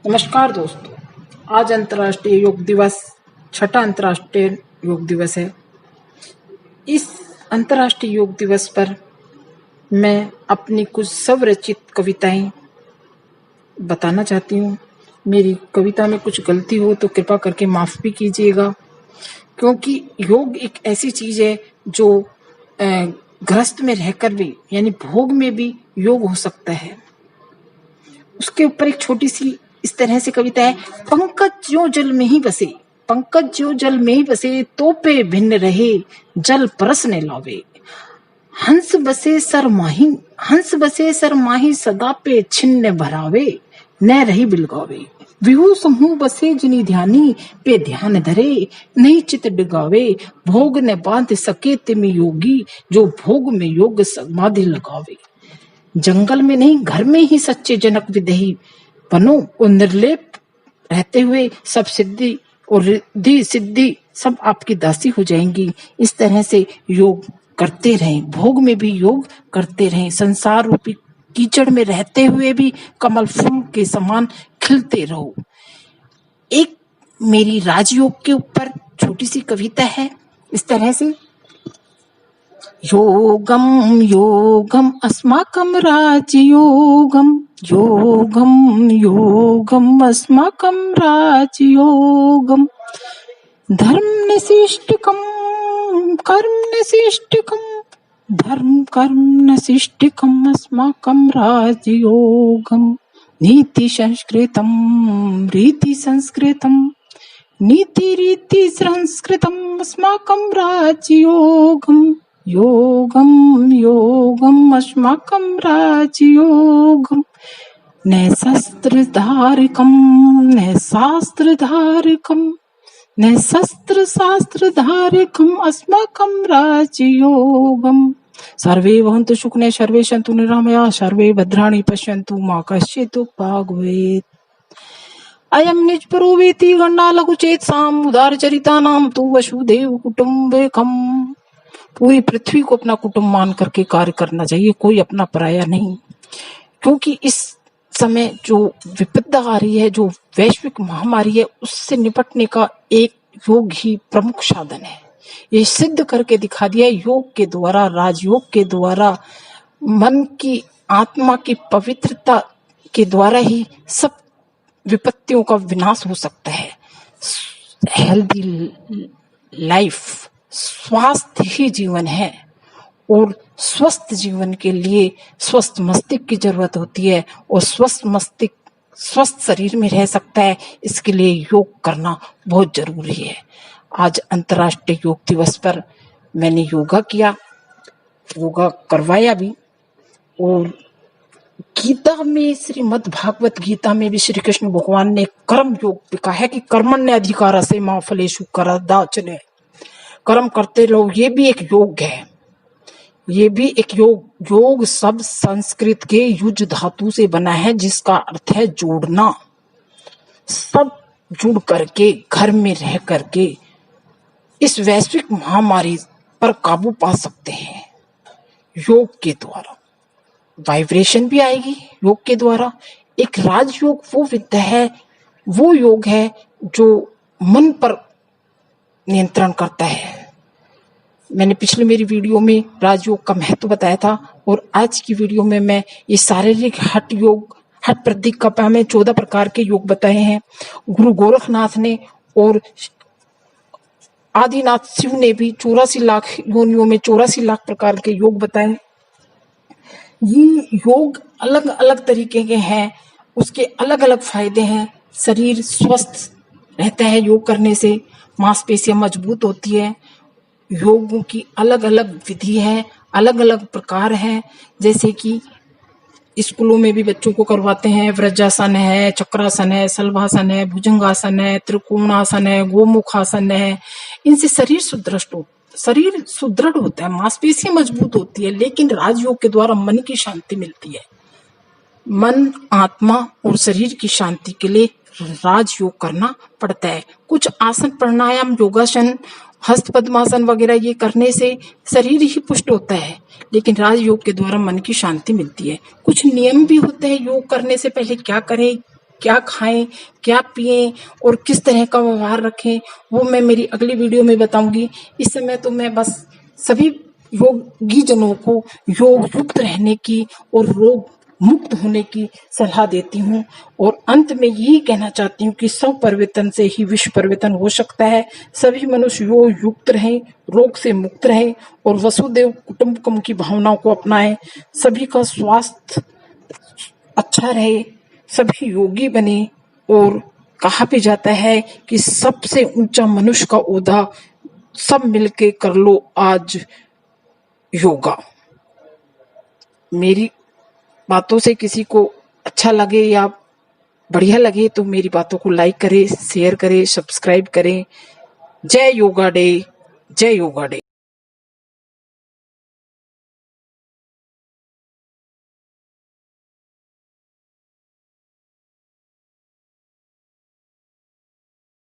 नमस्कार दोस्तों, आज अंतर्राष्ट्रीय योग दिवस, छठा अंतर्राष्ट्रीय योग दिवस है। इस अंतर्राष्ट्रीय योग दिवस पर मैं अपनी कुछ स्वरचित कविताएं बताना चाहती हूँ। मेरी कविता में कुछ गलती हो तो कृपा करके माफ भी कीजिएगा, क्योंकि योग एक ऐसी चीज है जो गृहस्थ में रहकर भी यानी भोग में भी योग हो सकता है। उसके ऊपर एक छोटी सी इस तरह से कविता है। पंकज जो जल में ही बसे, पंकज जो जल में ही बसे, तोपे भिन्न रहे जल परस ने लावे। हंस बसे सर माही सदा पे छिन्न भरावे, न रही बिलगावे। विहू समूह बसे जिनी ध्यानी पे ध्यान धरे, नहीं चित डिगावे। भोग न बांध सके तिम योगी, जो भोग में योग समाधि लगावे। जंगल में नहीं घर में ही सच्चे जनक विदेही बनो, और निर्लेप रहते हुए सब सिद्धि और रिद्धि सिद्धि सब आपकी दासी हो जाएंगी। इस तरह से योग करते रहें, भोग में भी योग करते रहें, संसार रूपी कीचड़ में रहते हुए भी कमल फूल के समान खिलते रहो। एक मेरी राजयोग के ऊपर छोटी सी कविता है इस तरह से। योगम योगम अस्माकं राजयोगम, योगम योगम अस्माकं राजयोगम। धर्मनिष्ठिकं कर्मनिष्ठिकं, धर्म कर्मनिष्ठिकं अस्माकं राजयोगम। नीति संस्कृतं रीति संस्कृतं, नीति रीति संस्कृतं अस्माकं राजयोगम। योगम योगम अस्माकं राजयोगम। न शस्त्रधारकं न शास्त्रधारकं, न शस्त्र शास्त्रधारकं अस्माकं राजयोगम। सर्वे भवन्तु सुखिनः सर्वे सन्तु निरामयाः, सर्वे भद्राणि पश्यन्तु मा कश्चित् दुःखभाग् भवेत्। अयं निजपरो वेति गणना लघु चेतसाम्, उदारचरितानां तु वसुधैव कुटुम्बकम्। पूरी पृथ्वी को अपना कुटुंब मान करके कार्य करना चाहिए, कोई अपना पराया नहीं। क्योंकि इस समय जो विपदा आ रही है, जो वैश्विक महामारी है, उससे निपटने का एक योग ही प्रमुख साधन है। ये सिद्ध करके दिखा दिया योग के द्वारा, राजयोग के द्वारा, मन की आत्मा की पवित्रता के द्वारा ही सब विपत्तियों का विनाश हो सकता है। हेल्दी लाइफ, स्वास्थ्य ही जीवन है, और स्वस्थ जीवन के लिए स्वस्थ मस्तिष्क की जरूरत होती है, और स्वस्थ मस्तिष्क स्वस्थ शरीर में रह सकता है। इसके लिए योग करना बहुत जरूरी है। आज अंतर्राष्ट्रीय योग दिवस पर मैंने योगा किया, योगा करवाया भी। और गीता में, श्रीमद् भागवत गीता में भी श्री कृष्ण भगवान ने कर्म योग भी कहा है कि कर्मण्य अधिकारस्ते मा फलेषु कदाचन। कर्म करते रहो, ये भी एक योग है, ये भी एक योग शब्द संस्कृत के युज धातु से बना है, जिसका अर्थ है जोड़ना। सब जुड़ करके घर में रह करके इस वैश्विक महामारी पर काबू पा सकते हैं योग के द्वारा। वाइब्रेशन भी आएगी योग के द्वारा। एक राजयोग वो विद्या है, वो योग है जो मन पर नियंत्रण करता है। मैंने पिछले मेरी वीडियो में राजयोग का महत्व बताया था, और आज की वीडियो में मैं ये शारीरिक हठ योग, हठ प्रतीक का में 14 प्रकार के योग बताए हैं। गुरु गोरखनाथ ने और आदिनाथ शिव ने भी 84 लाख योनियों में 84 लाख प्रकार के योग बताए। ये योग अलग अलग तरीके के हैं, उसके अलग अलग फायदे हैं। शरीर स्वस्थ रहता है योग करने से, मांसपेशियां मजबूत होती है। योगों की अलग अलग विधि है, अलग अलग प्रकार हैं। जैसे कि स्कूलों में भी बच्चों को करवाते हैं, वज्रासन है, चक्रासन है, शलभासन है, भुजंगासन है, त्रिकोणासन है, गोमुखासन है। इनसे शरीर सुदृढ़ होता है, मांसपेशियां मजबूत होती है। लेकिन राजयोग के द्वारा मन की शांति मिलती है। मन, आत्मा और शरीर की शांति के लिए राजयोग करना पड़ता है। कुछ आसन, प्राणायाम, योगासन, हस्त पद्मासन वगैरह ये करने से शरीर ही पुष्ट होता है, लेकिन राजयोग के द्वारा मन की शांति मिलती है। कुछ नियम भी होते हैं योग करने से पहले क्या करें, क्या खाएं, क्या पिएं और किस तरह का व्यवहार रखें, वो मैं मेरी अगली वीडियो में बताऊंगी। इस समय तो मैं बस सभी योगी जनों को योग युक्त रहने की और रोग मुक्त होने की सलाह देती हूँ। और अंत में यही कहना चाहती हूँ कि स्व परिवर्तन से ही विश्व परिवर्तन हो सकता है। सभी मनुष्य योग युक्त रहें, रोग से मुक्त रहें और वसुदेव कुटुंबकम की भावनाओं को अपनाएं। सभी का स्वास्थ्य अच्छा रहे, सभी योगी बने। और कहा भी जाता है कि सबसे ऊंचा मनुष्य का ओहदा सब मिलके कर लो आज योगा। मेरी बातों से किसी को अच्छा लगे या बढ़िया लगे तो मेरी बातों को लाइक करें, शेयर करें, सब्सक्राइब करें। जय योगा डे, जय योगा डे।